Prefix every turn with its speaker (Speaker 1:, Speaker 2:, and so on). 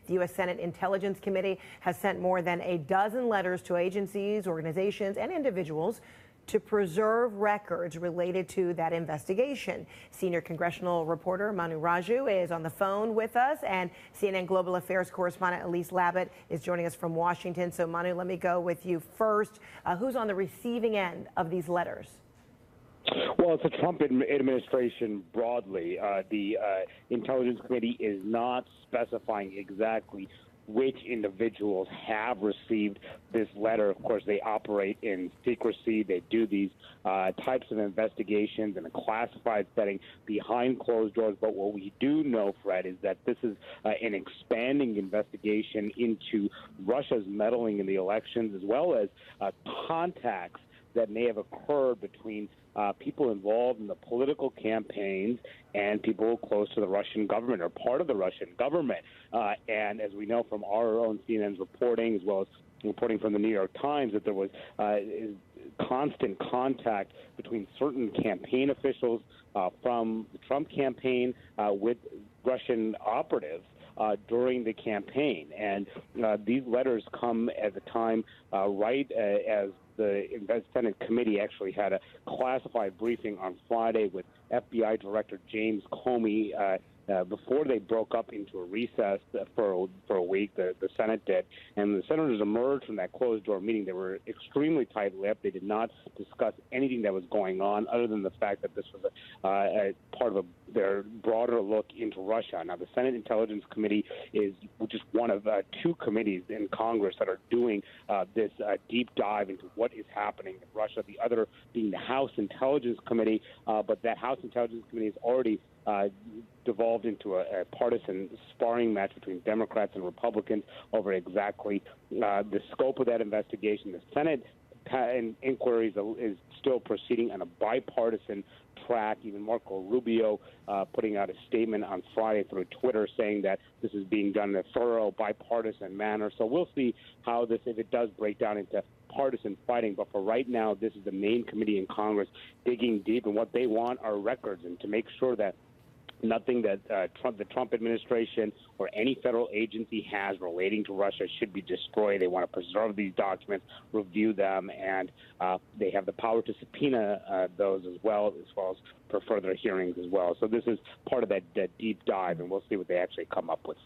Speaker 1: The U.S. Senate Intelligence Committee has sent more than a dozen letters to agencies, organizations, and individuals to preserve records related to that investigation. Senior congressional reporter Manu Raju is on the phone with us, and CNN Global Affairs correspondent Elise Labott is joining us from Washington. So, Manu, let me go with you first. Who's on the receiving end of these letters?
Speaker 2: Well, it's the Trump administration broadly. The Intelligence Committee is not specifying exactly which individuals have received this letter. Of course, they operate in secrecy. They do these types of investigations in a classified setting behind closed doors. But what we do know, Fred, is that this is an expanding investigation into Russia's meddling in the elections, as well as contacts that may have occurred between people involved in the political campaigns and people close to the Russian government or part of the Russian government. And as we know from our own CNN's reporting, as well as reporting from the New York Times, that there was constant contact between certain campaign officials from the Trump campaign with Russian operatives during the campaign. And these letters come at a time right as the Senate committee actually had a classified briefing on Friday with FBI Director James Comey before they broke up into a recess for a week. The Senate did, and the senators emerged from that closed-door meeting. They were extremely tight-lipped. They did not discuss anything that was going on, other than the fact that this was a part of their broader look into Russia. Now, the Senate Intelligence Committee is just one of two committees in Congress that are doing this deep dive into what is happening in Russia. The other being the House Intelligence Committee, but that House Intelligence Committee has already devolved into a partisan sparring match between Democrats and Republicans over exactly the scope of that investigation. The Senate inquiry is still proceeding on a bipartisan track. Even Marco Rubio putting out a statement on Friday through Twitter saying that this is being done in a thorough bipartisan manner. So we'll see how this, if it does break down into partisan fighting. But for right now, this is the main committee in Congress digging deep, and what they want are records, and to make sure that nothing that the Trump administration or any federal agency has relating to Russia should be destroyed. They want to preserve these documents, review them, and they have the power to subpoena those as well as for further hearings as well. So this is part of that deep dive, and we'll see what they actually come up with.